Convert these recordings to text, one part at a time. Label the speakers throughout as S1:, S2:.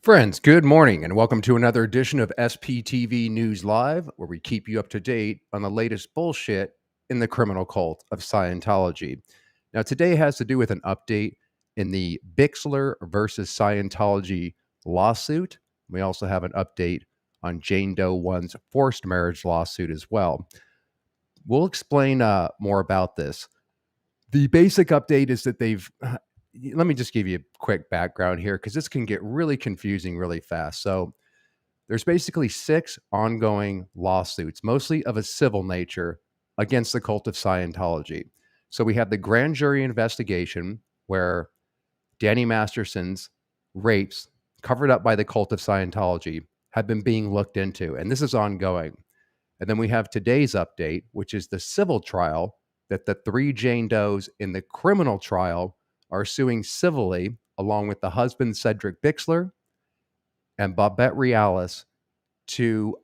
S1: Friends, good morning and welcome to another edition of SPTV News Live, where we keep you up to date on the latest bullshit in the criminal cult of Scientology. Now, today has to do with an update in the Bixler versus Scientology lawsuit. We also have an update on Jane Doe 1's forced marriage lawsuit as well. We'll explain more about this. The basic update is that let me just give you a quick background here because this can get really confusing really fast. So, there's basically 6 ongoing lawsuits, mostly of a civil nature, against the cult of Scientology. So, we have the grand jury investigation where Danny Masterson's rapes, covered up by the cult of Scientology, have been being looked into, and this is ongoing. And then we have today's update, which is the civil trial that the 3 Jane Does in the criminal trial are suing civilly, along with the husband, Cedric Bixler, and Babette Realis, to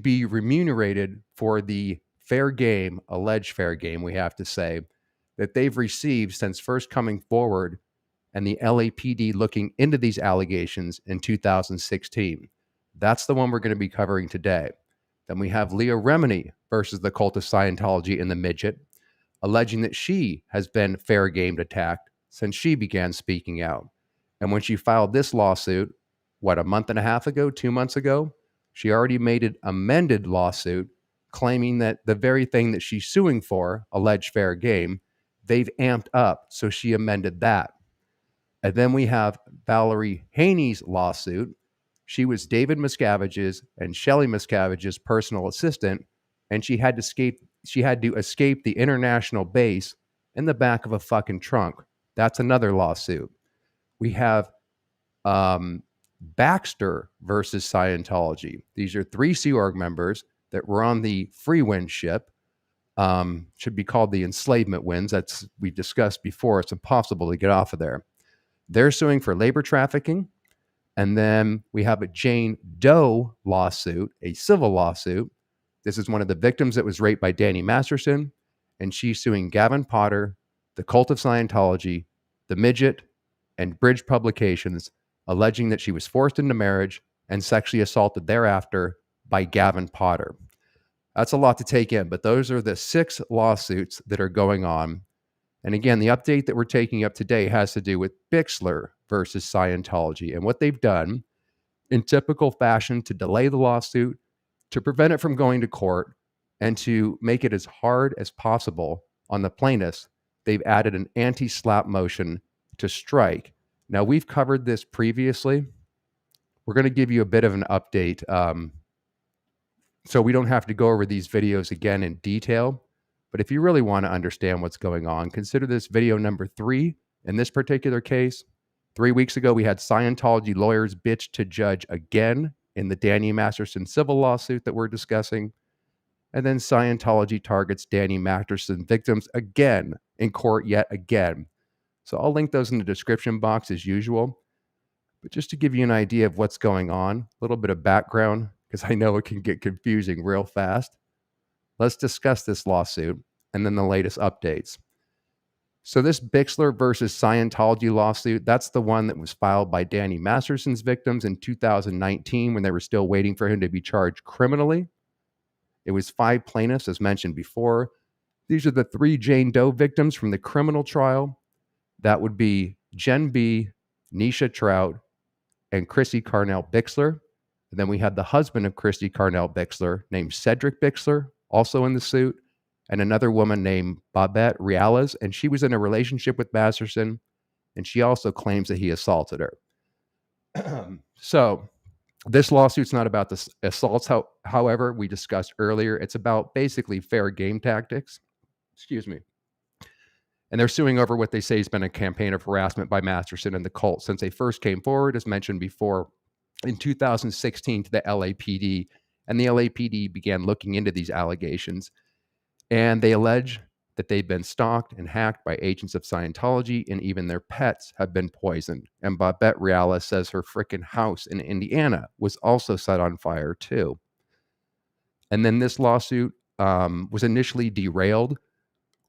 S1: be remunerated for the fair game, alleged fair game, we have to say, that they've received since first coming forward and the LAPD looking into these allegations in 2016. That's the one we're going to be covering today. Then we have Leah Remini versus the cult of Scientology in the midget, alleging that she has been fair gamed attacked since she began speaking out. And when she filed this lawsuit, a month and a half ago, 2 months ago, she already made an amended lawsuit claiming that the very thing that she's suing for, alleged fair game, they've amped up. So she amended that. And then we have Valerie Haney's lawsuit. She was David Miscavige's and Shelley Miscavige's personal assistant, and she had to escape the international base in the back of a fucking trunk. That's another lawsuit. We have Baxter versus Scientology. These are 3 Sea Org members that were on the Free Wind ship. Should be called the Enslavement Winds. We've discussed before. It's impossible to get off of there. They're suing for labor trafficking. And then we have a Jane Doe lawsuit, a civil lawsuit. This is one of the victims that was raped by Danny Masterson, and she's suing Gavin Potter, the cult of Scientology, the midget, and Bridge Publications, alleging that she was forced into marriage and sexually assaulted thereafter by Gavin Potter. That's a lot to take in, but those are the 6 lawsuits that are going on. And again, the update that we're taking up today has to do with Bixler versus Scientology and what they've done in typical fashion to delay the lawsuit, to prevent it from going to court, and to make it as hard as possible on the plaintiffs. They've added an anti-SLAPP motion to strike. Now, we've covered this previously. We're going to give you a bit of an update so we don't have to go over these videos again in detail. But if you really want to understand what's going on, consider this video number 3 in this particular case. 3 weeks ago, we had Scientology lawyers bitch to judge again in the Danny Masterson civil lawsuit that we're discussing. And then Scientology targets Danny Masterson victims again in court yet again. So I'll link those in the description box as usual. But just to give you an idea of what's going on, a little bit of background, because I know it can get confusing real fast. Let's discuss this lawsuit and then the latest updates. So this Bixler versus Scientology lawsuit, that's the one that was filed by Danny Masterson's victims in 2019 when they were still waiting for him to be charged criminally. It was 5 plaintiffs, as mentioned before. These are the 3 Jane Doe victims from the criminal trial. That would be Jen B., Nisha Trout, and Chrissy Carnell Bixler. And then we had the husband of Chrissy Carnell Bixler named Cedric Bixler, also in the suit, and another woman named Babette Realis, and she was in a relationship with Masterson, and she also claims that he assaulted her. So this lawsuit's not about the assaults, however, we discussed earlier. It's about basically fair game tactics. Excuse me. And they're suing over what they say has been a campaign of harassment by Masterson and the cult since they first came forward, as mentioned before, in 2016 to the LAPD. And the LAPD began looking into these allegations. And they allege that they've been stalked and hacked by agents of Scientology, and even their pets have been poisoned. And Babette Realis says her frickin' house in Indiana was also set on fire too. And then this lawsuit was initially derailed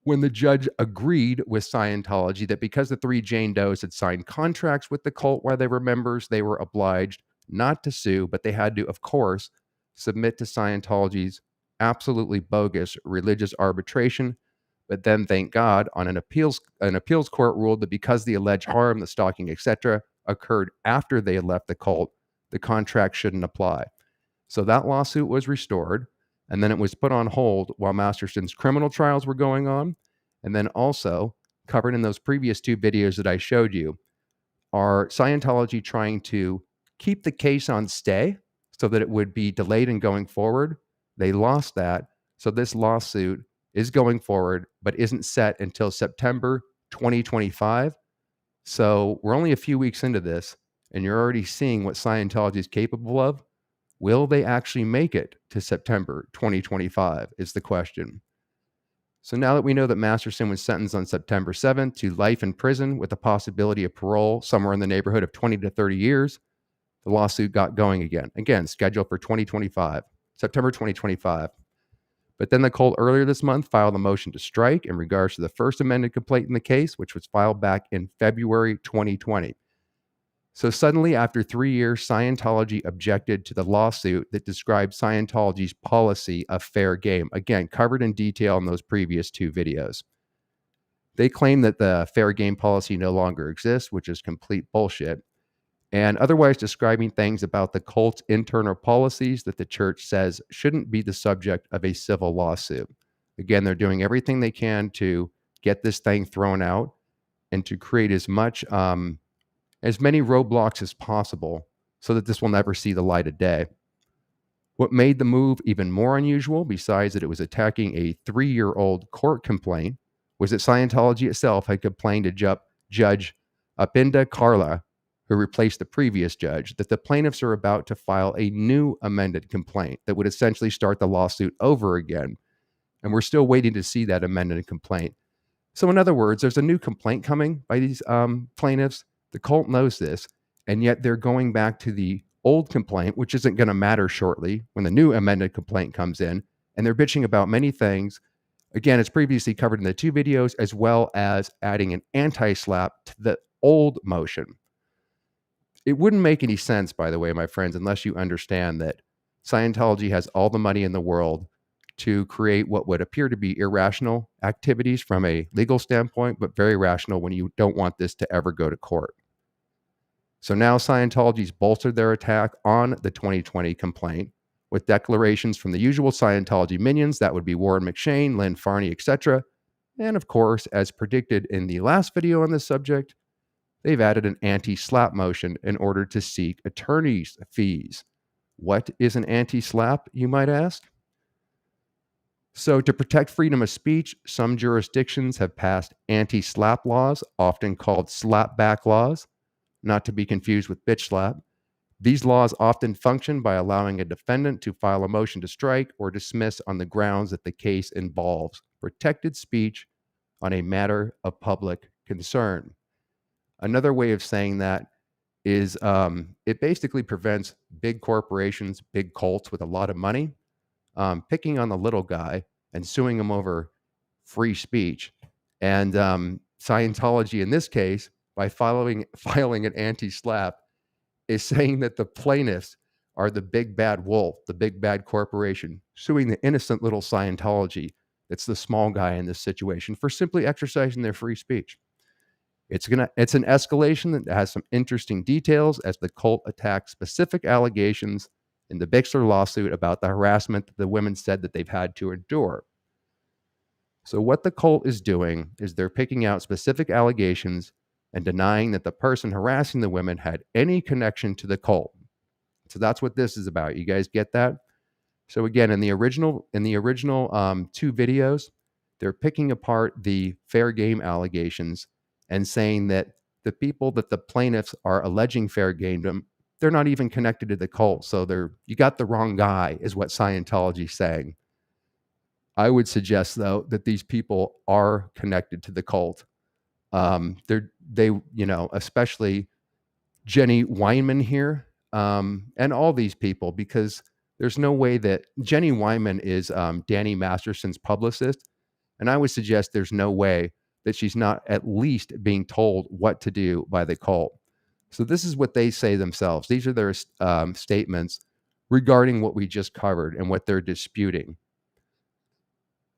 S1: when the judge agreed with Scientology that because the three Jane Does had signed contracts with the cult while they were members, they were obliged not to sue, but they had to, of course, submit to Scientology's absolutely bogus religious arbitration. But then, thank God, on an appeals court ruled that because the alleged harm, the stalking, etc., occurred after they had left the cult, the contract shouldn't apply. So that lawsuit was restored, and then it was put on hold while Masterson's criminal trials were going on. And then also, covered in those previous two videos that I showed you, are Scientology trying to keep the case on stay so that it would be delayed in going forward. They lost that. So this lawsuit is going forward, but isn't set until September 2025. So we're only a few weeks into this, and you're already seeing what Scientology is capable of. Will they actually make it to September 2025 is the question. So now that we know that Masterson was sentenced on September 7th to life in prison with the possibility of parole somewhere in the neighborhood of 20 to 30 years, the lawsuit got going again. Again, scheduled for 2025, September 2025. But then the cult earlier this month filed a motion to strike in regards to the first amended complaint in the case, which was filed back in February 2020. So suddenly, after 3 years, Scientology objected to the lawsuit that described Scientology's policy of fair game. Again, covered in detail in those previous two videos. They claim that the fair game policy no longer exists, which is complete bullshit, and otherwise describing things about the cult's internal policies that the church says shouldn't be the subject of a civil lawsuit. Again, they're doing everything they can to get this thing thrown out and to create as many roadblocks as possible so that this will never see the light of day. What made the move even more unusual, besides that it was attacking a 3-year-old court complaint, was that Scientology itself had complained to Judge Apinda Carla, who replaced the previous judge, that the plaintiffs are about to file a new amended complaint that would essentially start the lawsuit over again. And we're still waiting to see that amended complaint. So in other words, there's a new complaint coming by these plaintiffs. The cult knows this, and yet they're going back to the old complaint, which isn't going to matter shortly when the new amended complaint comes in, and they're bitching about many things. Again, it's previously covered in the two videos, as well as adding an anti-SLAPP to the old motion. It wouldn't make any sense, by the way, my friends, unless you understand that Scientology has all the money in the world to create what would appear to be irrational activities from a legal standpoint, but very rational when you don't want this to ever go to court. So now Scientology's bolstered their attack on the 2020 complaint with declarations from the usual Scientology minions. That would be Warren McShane, Lynn Farney, etc. And of course, as predicted in the last video on this subject, they've added an anti-SLAPP motion in order to seek attorney's fees. What is an anti-SLAPP, you might ask? So to protect freedom of speech, some jurisdictions have passed anti-SLAPP laws, often called slapback laws, not to be confused with bitch slap. These laws often function by allowing a defendant to file a motion to strike or dismiss on the grounds that the case involves protected speech on a matter of public concern. Another way of saying that is it basically prevents big corporations, big cults with a lot of money, picking on the little guy and suing him over free speech. And Scientology, in this case, by filing an anti-SLAPP, is saying that the plaintiffs are the big bad wolf, the big bad corporation, suing the innocent little Scientology that's the small guy in this situation for simply exercising their free speech. It's an escalation that has some interesting details as the cult attacks specific allegations in the Bixler lawsuit about the harassment that the women said that they've had to endure. So what the cult is doing is they're picking out specific allegations and denying that the person harassing the women had any connection to the cult. So that's what this is about. You guys get that? So again, in the original two videos, they're picking apart the fair game allegations and saying that the people that the plaintiffs are alleging fair gamed them, they're not even connected to the cult. So you got the wrong guy, is what Scientology's saying. I would suggest, though, that these people are connected to the cult. Especially Jenny Weinman here, and all these people, because there's no way that Jenny Weinman is Danny Masterson's publicist. And I would suggest there's no way that she's not at least being told what to do by the cult. So this is what they say themselves. These are their statements regarding what we just covered and what they're disputing.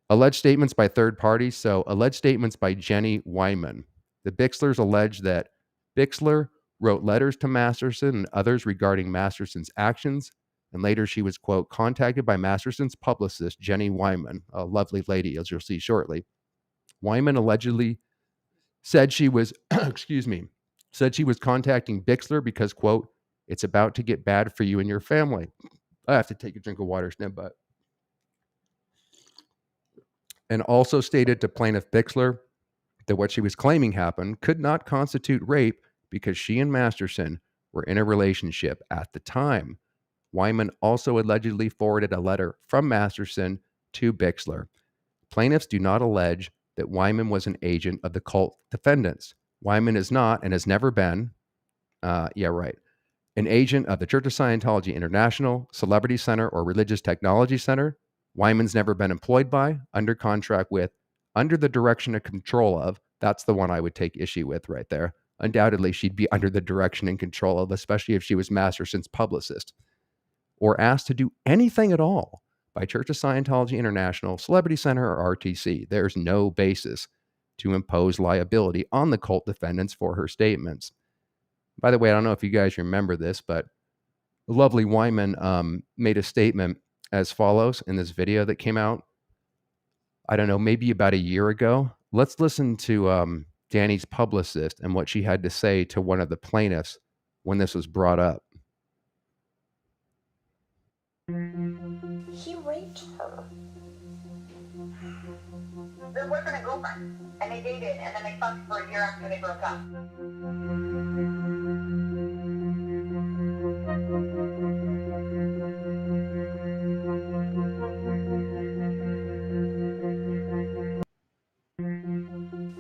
S1: Alleged statements by third parties. So alleged statements by Jenny Wyman. The Bixlers allege that Bixler wrote letters to Masterson and others regarding Masterson's actions. And later she was, quote, contacted by Masterson's publicist, Jenny Wyman, a lovely lady, as you'll see shortly. Wyman allegedly said she was, said she was contacting Bixler because, quote, it's about to get bad for you and your family. I have to take a drink of water, snip butt. And also stated to plaintiff Bixler that what she was claiming happened could not constitute rape because she and Masterson were in a relationship at the time. Wyman also allegedly forwarded a letter from Masterson to Bixler. Plaintiffs do not allege that Wyman was an agent of the cult defendants. Wyman is not and has never been, an agent of the Church of Scientology International, Celebrity Center, or Religious Technology Center. Wyman's never been employed by, under contract with, under the direction and control of. That's the one I would take issue with right there. Undoubtedly, she'd be under the direction and control of, especially if she was Masterson's publicist, or asked to do anything at all by Church of Scientology International, Celebrity Center, or RTC. There's no basis to impose liability on the cult defendants for her statements. By the way, I don't know if you guys remember this, but the lovely Wyman made a statement as follows in this video that came out, I don't know, maybe about a year ago. Let's listen to Danny's publicist and what she had to say to one of the plaintiffs when this was brought up.
S2: He raped her. Their boyfriend and girlfriend, and they dated, and then they fucked for a year after they broke up.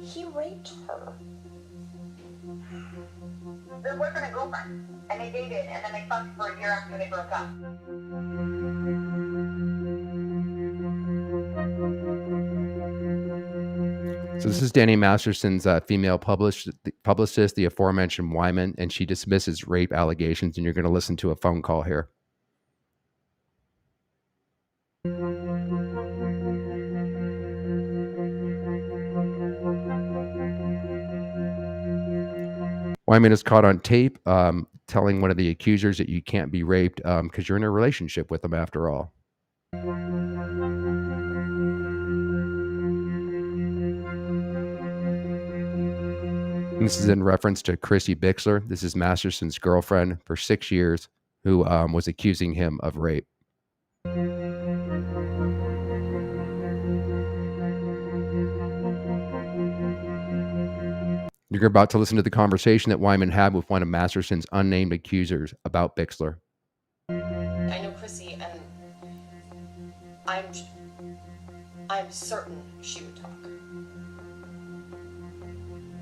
S2: He raped her. Their boyfriend and girlfriend, and they dated, and then they fucked for a year after they broke up.
S1: So this is Danny Masterson's female publicist, the aforementioned Wyman, and she dismisses rape allegations, and you're going to listen to a phone call here. Wyman is caught on tape telling one of the accusers that you can't be raped because you're in a relationship with them after all. And this is in reference to Chrissy Bixler. This is Masterson's girlfriend for 6 years who was accusing him of rape. You're about to listen to the conversation that Wyman had with one of Masterson's unnamed accusers about Bixler.
S3: I know Chrissy, and I'm certain she would talk.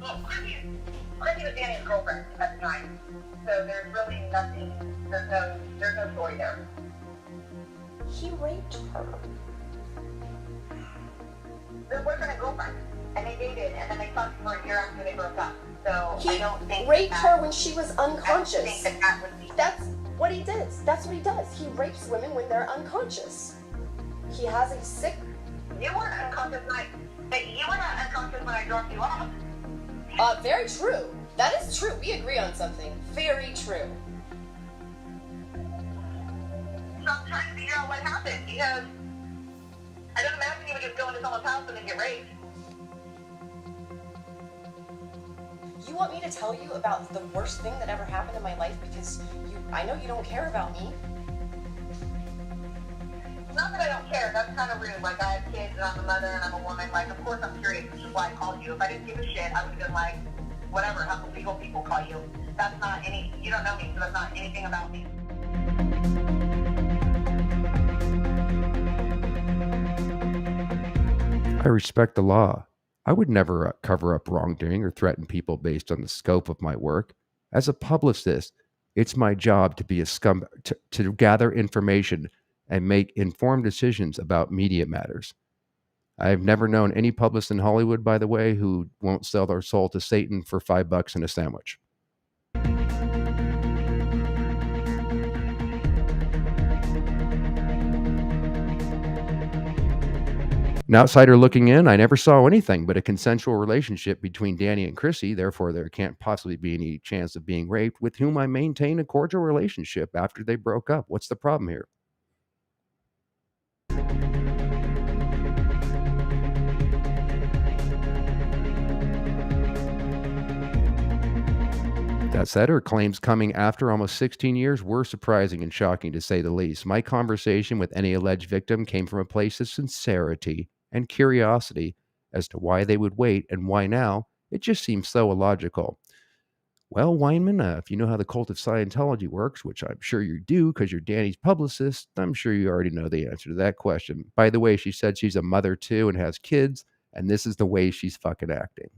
S2: Well, Chrissy was Danny's girlfriend at the time, so there's really nothing. There's no story there.
S3: He raped her.
S2: Their boyfriend and girlfriend, and they dated, and then they fucked for a year after they broke up. So
S3: He
S2: I don't think
S3: raped
S2: that,
S3: her when she was
S2: I don't
S3: unconscious.
S2: think that would be.
S3: That's what he does. That's what he does. He rapes women when they're unconscious. He has a sick.
S2: You weren't unconscious you were not unconscious when I dropped you off.
S3: Very true. That is true. We agree on something. Very true.
S2: So I'm trying to figure out what happened because I don't imagine you would just go into someone's house and then get raped.
S3: You want me to tell you about the worst thing that ever happened in my life because I know you don't care about me.
S2: Not that I don't care, that's kind of rude. Like, I have kids and I'm a mother and I'm a woman. Like, of course I'm curious, which is why I called you. If I didn't give a shit, I would have been like, whatever, how the legal people call you. That's not you don't know me, so that's not anything about me.
S1: I respect the law. I would never cover up wrongdoing or threaten people based on the scope of my work. As a publicist, it's my job to be to gather information and make informed decisions about media matters. I've never known any publicist in Hollywood, by the way, who won't sell their soul to Satan for $5 and a sandwich. An outsider looking in, I never saw anything but a consensual relationship between Danny and Chrissy. Therefore, there can't possibly be any chance of being raped, with whom I maintain a cordial relationship after they broke up. What's the problem here? That said, her claims coming after almost 16 years were surprising and shocking, to say the least. My conversation with any alleged victim came from a place of sincerity and curiosity as to why they would wait and why now. It just seems so illogical. Well, Weinman, if you know how the cult of Scientology works, which I'm sure you do because you're Danny's publicist, I'm sure you already know the answer to that question. By the way, she said she's a mother too and has kids, and this is the way she's fucking acting.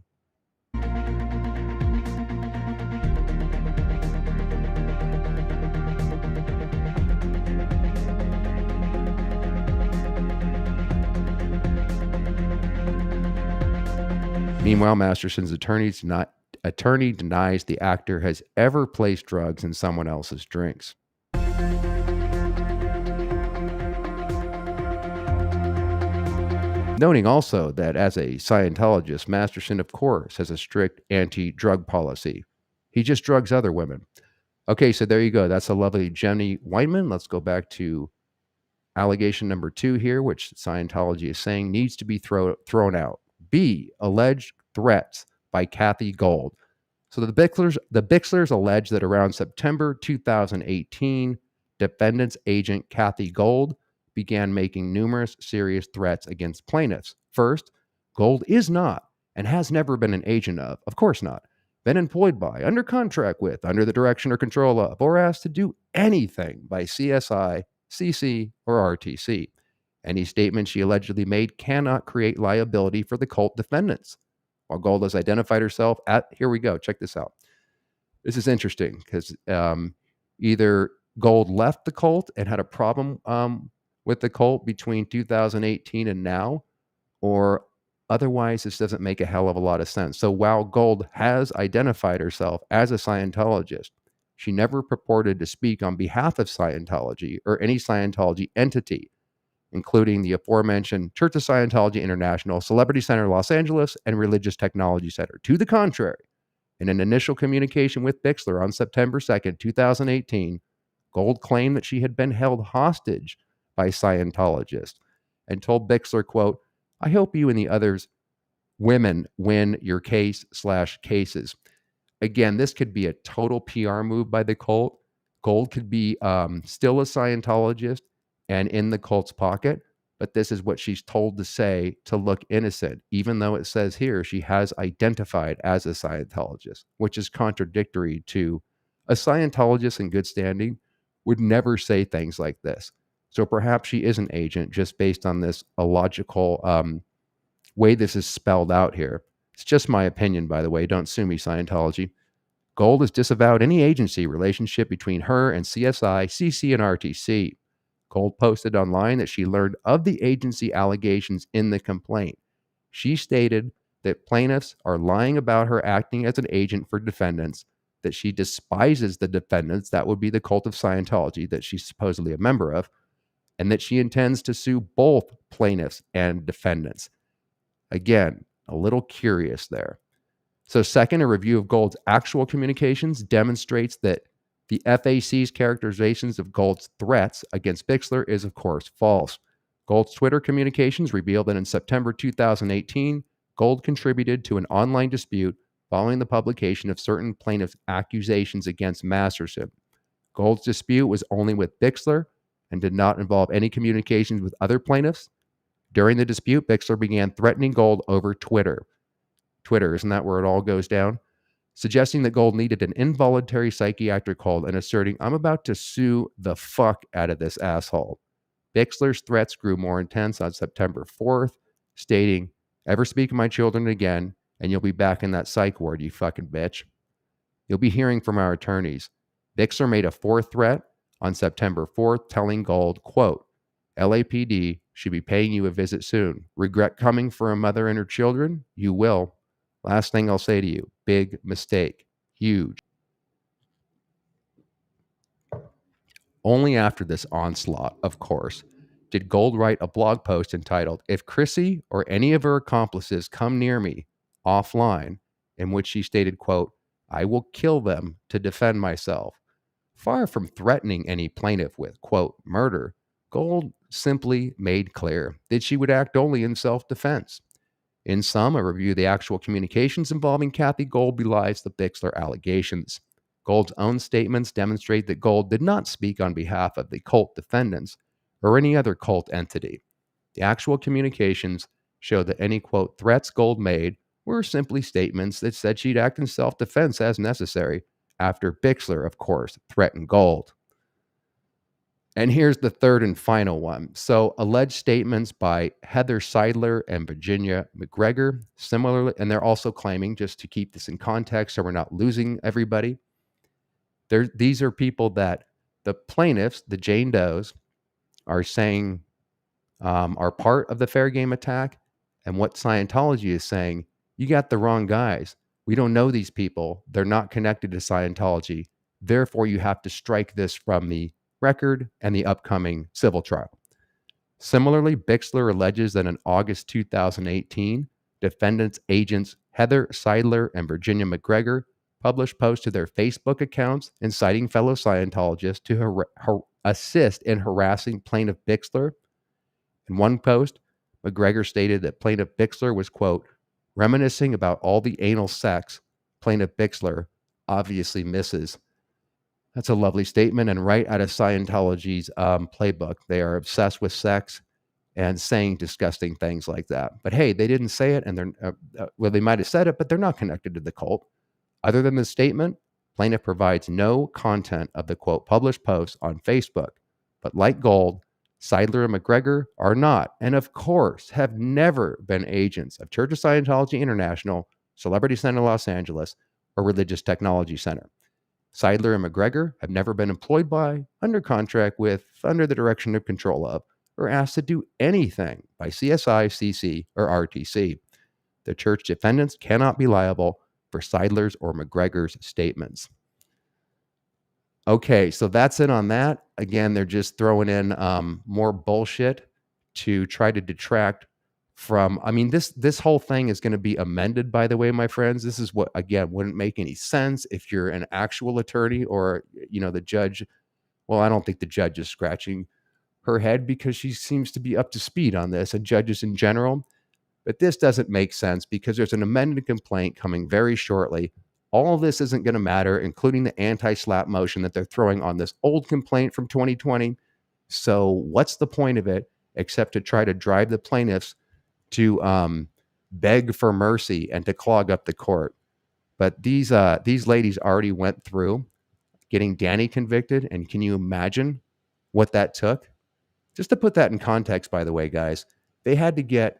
S1: Meanwhile, Masterson's attorney denies the actor has ever placed drugs in someone else's drinks. Noting also that as a Scientologist, Masterson, of course, has a strict anti-drug policy. He just drugs other women. Okay, so there you go. That's a lovely Jenny Weinman. Let's go back to allegation number 2 here, which Scientology is saying needs to be thrown out. B, alleged threats by Kathy Gold. So the Bixlers allege that around September 2018, defendant's agent Kathy Gold began making numerous serious threats against plaintiffs. First, Gold is not and has never been an agent of course not, been employed by, under contract with, under the direction or control of, or asked to do anything by CSI, CC, or RTC. Any statement she allegedly made cannot create liability for the cult defendants. While Gold has identified herself here we go, check this out. This is interesting because either Gold left the cult and had a problem with the cult between 2018 and now, or otherwise this doesn't make a hell of a lot of sense. So while Gold has identified herself as a Scientologist, she never purported to speak on behalf of Scientology or any Scientology entity, including the aforementioned Church of Scientology International, Celebrity Center Los Angeles, and Religious Technology Center. To the contrary, in an initial communication with Bixler on September 2nd, 2018, Gold claimed that she had been held hostage by Scientologists and told Bixler, quote, "I hope you and the others women win your case/cases." Again, this could be a total PR move by the cult. Gold could be still a Scientologist and in the cult's pocket, but this is what she's told to say to look innocent, even though it says here she has identified as a Scientologist, which is contradictory to a Scientologist in good standing would never say things like this. So perhaps she is an agent just based on this illogical way this is spelled out here. It's just my opinion, by the way. Don't sue me, Scientology. Gold has disavowed any agency relationship between her and CSI, CC, and RTC. Gold posted online that she learned of the agency allegations in the complaint. She stated that plaintiffs are lying about her acting as an agent for defendants, that she despises the defendants, that would be the cult of Scientology that she's supposedly a member of, and that she intends to sue both plaintiffs and defendants. Again, a little curious there. So second, a review of Gold's actual communications demonstrates that the FAC's characterizations of Gold's threats against Bixler is, of course, false. Gold's Twitter communications revealed that in September 2018, Gold contributed to an online dispute following the publication of certain plaintiffs' accusations against Masterson. Gold's dispute was only with Bixler and did not involve any communications with other plaintiffs. During the dispute, Bixler began threatening Gold over Twitter. Twitter, isn't that where it all goes down? Suggesting that Gold needed an involuntary psychiatric hold and asserting, "I'm about to sue the fuck out of this asshole." Bixler's threats grew more intense on September 4th, stating, "Ever speak of my children again, and you'll be back in that psych ward, you fucking bitch." You'll be hearing from our attorneys. Bixler made a fourth threat on September 4th, telling Gold, quote, "LAPD She'll be paying you a visit soon. Regret coming for a mother and her children? You will. Last thing I'll say to you, big mistake. Huge. Only after this onslaught, of course, did Gold write a blog post entitled, "If Chrissy or any of her accomplices come near me offline," in which she stated, quote, "I will kill them to defend myself." Far from threatening any plaintiff with, quote, murder, Gold simply made clear that she would act only in self-defense. In sum, a review of the actual communications involving Kathy Gold belies the Bixler allegations. Gold's own statements demonstrate that Gold did not speak on behalf of the cult defendants or any other cult entity. The actual communications show that any, quote, threats Gold made were simply statements that said she'd act in self-defense as necessary, after Bixler, of course, threatened Gold. And here's the third and final one. So, alleged statements by Heather Seidler and Virginia McGregor, similarly, and they're also claiming, just to keep this in context so we're not losing everybody, these are people that the plaintiffs, the Jane Does, are saying are part of the fair game attack. And what Scientology is saying, you got the wrong guys. We don't know these people. They're not connected to Scientology. Therefore, you have to strike this from the record and the upcoming civil trial. Similarly, Bixler alleges that in August 2018, defendants' agents Heather Seidler and Virginia McGregor published posts to their Facebook accounts inciting fellow Scientologists to assist in harassing plaintiff Bixler. In one post, McGregor stated that plaintiff Bixler was, quote, reminiscing about all the anal sex plaintiff Bixler obviously misses. That's a lovely statement, and right out of Scientology's playbook. They are obsessed with sex and saying disgusting things like that. But hey, they didn't say it, and they're well, they might have said it, but they're not connected to the cult. Other than the statement, plaintiff provides no content of the, quote, published posts on Facebook. But like Gold, Seidler and McGregor are not, and of course have never been agents of Church of Scientology International, Celebrity Center Los Angeles, or Religious Technology Center. Seidler and McGregor have never been employed by, under contract with, under the direction of control of, or asked to do anything by CSI, CC, or RTC. The church defendants cannot be liable for Seidler's or McGregor's statements. Okay, so that's it on that. Again, they're just throwing in more bullshit to try to detract from, I mean, this whole thing is going to be amended, by the way, my friends. This is what, again, wouldn't make any sense if you're an actual attorney or, you know, the judge. Well, I don't think the judge is scratching her head because she seems to be up to speed on this, and judges in general. But this doesn't make sense because there's an amended complaint coming very shortly. All of this isn't going to matter, including the anti-SLAPP motion that they're throwing on this old complaint from 2020. So what's the point of it except to try to drive the plaintiffs to beg for mercy and to clog up the court? But these ladies already went through getting Danny convicted, and can you imagine what that took? Just to put that in context, by the way, guys, they had to get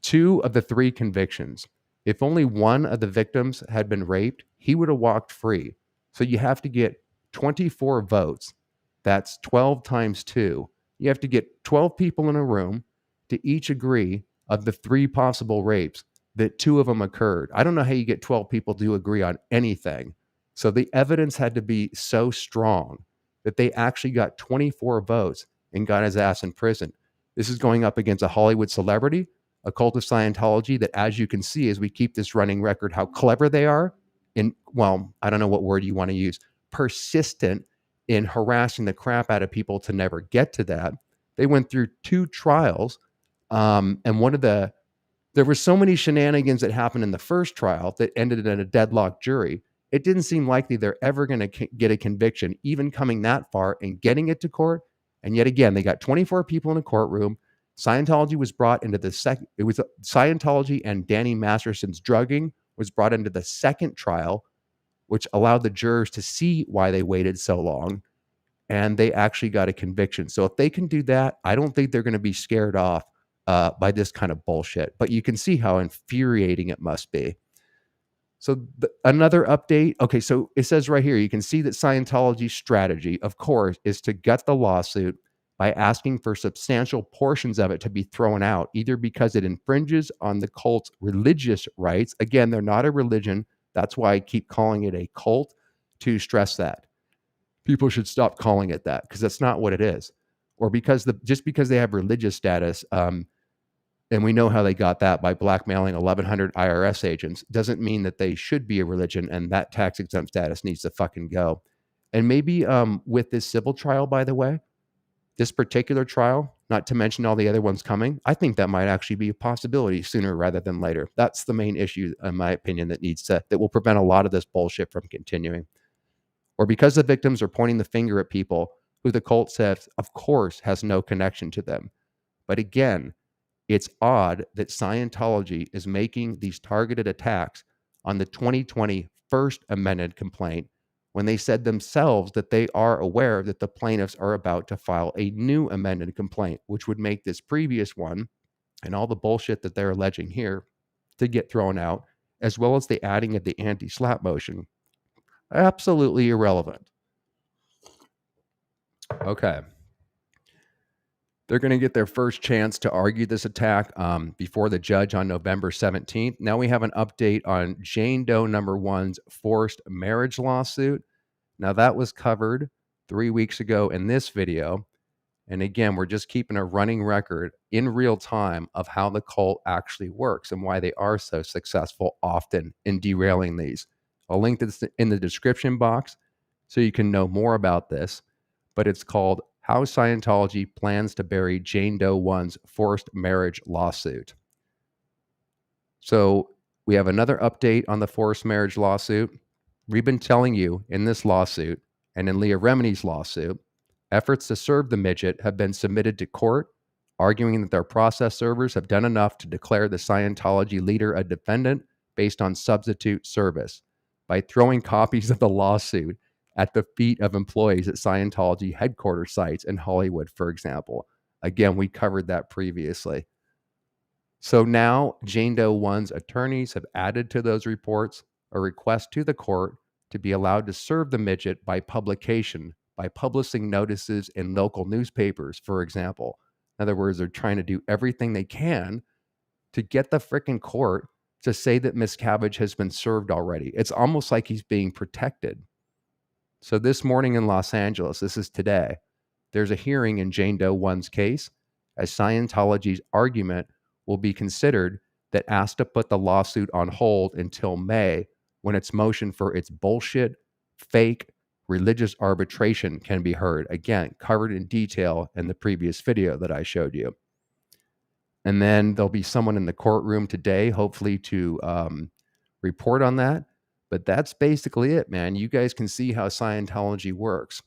S1: 2 of the 3 convictions. If only one of the victims had been raped, he would have walked free. So you have to get 24 votes. That's 12 times 2. You have to get 12 people in a room to each agree of the 3 possible rapes that 2 of them occurred. I don't know how you get 12 people to agree on anything. So the evidence had to be so strong that they actually got 24 votes and got his ass in prison. This is going up against a Hollywood celebrity, a cult of Scientology that, as you can see, as we keep this running record, how clever they are in, well, I don't know what word you want to use, persistent in harassing the crap out of people to never get to that. They went through 2 trials. And there were so many shenanigans that happened in the first trial that ended in a deadlocked jury. It didn't seem likely they're ever going to get a conviction, even coming that far and getting it to court. And yet again, they got 24 people in a courtroom. Scientology was brought into the second, it was Scientology and Danny Masterson's drugging was brought into the second trial, which allowed the jurors to see why they waited so long. And they actually got a conviction. So if they can do that, I don't think they're going to be scared off by this kind of bullshit. But you can see how infuriating it must be. So another update. Okay, so it says right here, you can see that Scientology's strategy, of course, is to gut the lawsuit by asking for substantial portions of it to be thrown out, either because it infringes on the cult's religious rights. Again, they're not a religion. That's why I keep calling it a cult, to stress that. People should stop calling it that, because that's not what it is. Or because just because they have religious status, and we know how they got that by blackmailing 1,100 IRS agents, doesn't mean that they should be a religion, and that tax exempt status needs to fucking go. And maybe with this civil trial, by the way, this particular trial, not to mention all the other ones coming, I think that might actually be a possibility sooner rather than later. That's the main issue, in my opinion, that will prevent a lot of this bullshit from continuing. Or because the victims are pointing the finger at people who the cult says, of course, has no connection to them. But again, it's odd that Scientology is making these targeted attacks on the 2020 First Amendment complaint when they said themselves that they are aware that the plaintiffs are about to file a new amended complaint, which would make this previous one and all the bullshit that they're alleging here to get thrown out, as well as the adding of the anti-SLAPP motion, absolutely irrelevant. Okay. They're going to get their first chance to argue this attack before the judge on November 17th. Now we have an update on Jane Doe number 1's forced marriage lawsuit. Now that was covered 3 weeks ago in this video. And again, we're just keeping a running record in real time of how the cult actually works and why they are so successful often in derailing these. I'll link this in the description box so you can know more about this, but it's called How Scientology Plans to Bury Jane Doe 1's Forced Marriage Lawsuit. So we have another update on the forced marriage lawsuit. We've been telling you in this lawsuit and in Leah Remini's lawsuit, efforts to serve the midget have been submitted to court, arguing that their process servers have done enough to declare the Scientology leader a defendant based on substitute service by throwing copies of the lawsuit at the feet of employees at Scientology headquarters sites in Hollywood, for example. Again, we covered that previously. So now Jane Doe 1's attorneys have added to those reports a request to the court to be allowed to serve the midget by publication, by publishing notices in local newspapers, for example. In other words, they're trying to do everything they can to get the frickin' court to say that Miss Cabbage has been served already. It's almost like he's being protected. So this morning in Los Angeles, this is today, there's a hearing in Jane Doe 1's case as Scientology's argument will be considered that asked to put the lawsuit on hold until May, when its motion for its bullshit, fake, religious arbitration can be heard. Again, covered in detail in the previous video that I showed you. And then there'll be someone in the courtroom today, hopefully to report on that. But that's basically it, man. You guys can see how Scientology works.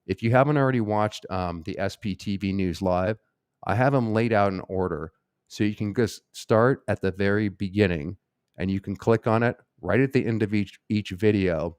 S1: If you haven't already watched the SPTV News Live, I have them laid out in order. So you can just start at the very beginning and you can click on it right at the end of each video.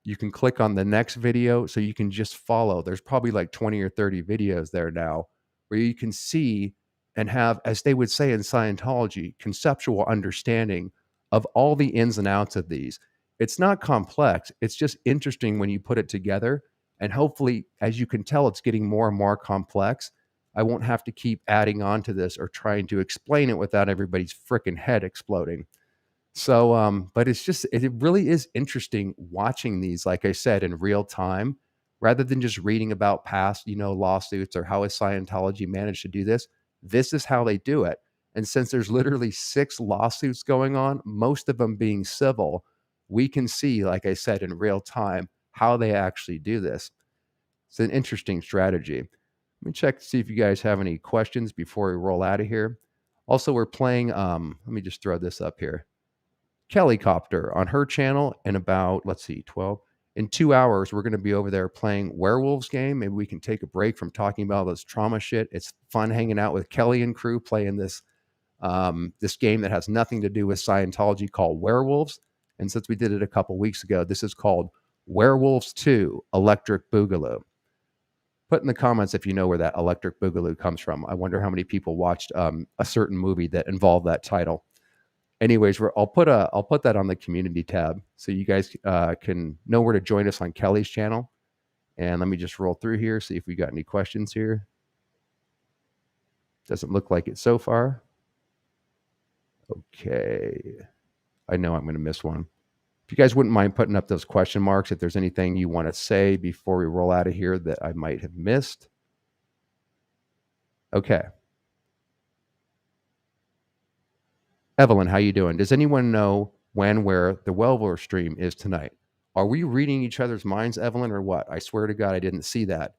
S1: You can click on the next video so you can just follow. There's probably like 20 or 30 videos there now where you can see and have, as they would say in Scientology, conceptual understanding of all the ins and outs of these. It's not complex. It's just interesting when you put it together. And hopefully, as you can tell, it's getting more and more complex. I won't have to keep adding on to this or trying to explain it without everybody's freaking head exploding. So, but it really is interesting watching these, like I said, in real time, rather than just reading about past, lawsuits or how has Scientology managed to do this. This is how they do it. And since there's literally 6 lawsuits going on, most of them being civil, we can see, like I said, in real time, how they actually do this. It's an interesting strategy. Let me check to see if you guys have any questions before we roll out of here. Also, we're playing, let me just throw this up here. Kellycopter on her channel in about, 12. In 2 hours, we're going to be over there playing Werewolves game. Maybe we can take a break from talking about this trauma shit. It's fun hanging out with Kelly and crew playing this game that has nothing to do with Scientology called Werewolves. And since we did it a couple weeks ago, this is called Werewolves 2 Electric Boogaloo. Put in the comments if you know where that Electric Boogaloo comes from. I wonder how many people watched a certain movie that involved that title. Anyways, I'll put that on the community tab so you guys can know where to join us on Kelly's channel. And let me just roll through here, see if we got any questions here. Doesn't look like it so far. Okay. I know I'm going to miss one. If you guys wouldn't mind putting up those question marks, if there's anything you want to say before we roll out of here that I might have missed. Okay. Evelyn, how you doing? Does anyone know when, where the Wellbore stream is tonight? Are we reading each other's minds, Evelyn, or what? I swear to God, I didn't see that.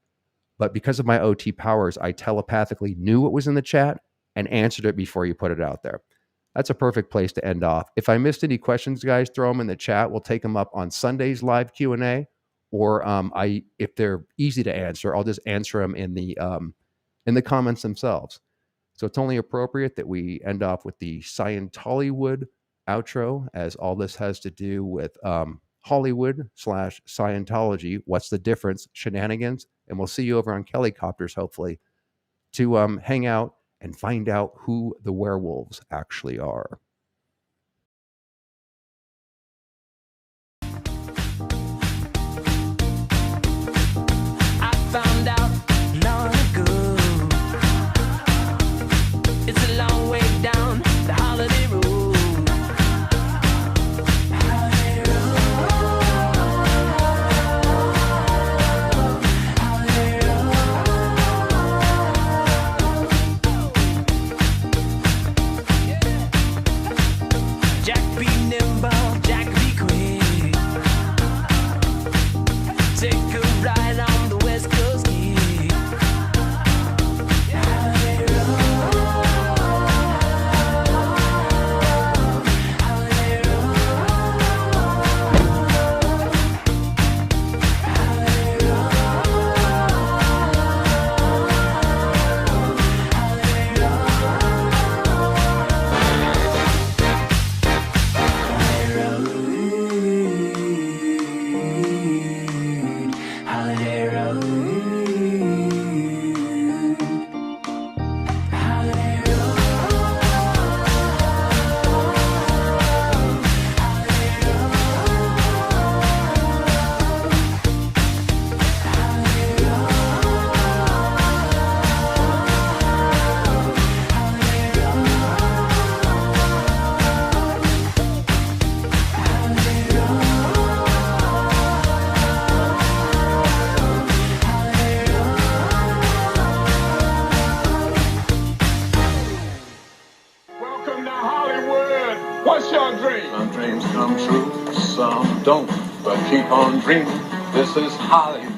S1: But because of my OT powers, I telepathically knew what was in the chat and answered it before you put it out there. That's a perfect place to end off. If I missed any questions, guys, throw them in the chat. We'll take them up on Sunday's live Q&A, or if they're easy to answer, I'll just answer them in the comments themselves. So it's only appropriate that we end off with the Scientology outro, as all this has to do with Hollywood/Scientology. What's the difference? Shenanigans. And we'll see you over on Kellycopters, hopefully, to hang out and find out who the werewolves actually are.
S4: I found out long ago it's a long way down the holiday road. Holiday road. Holiday road. Jack be nimble, Jack be quick. Take a ride on the West Coast gig. Holiday road. Holiday road. Holiday road. Holiday road. Holiday road.
S5: Welcome to Hollywood. What's your dream?
S6: Some dreams come true, some don't, but keep on dreaming. This is Hollywood.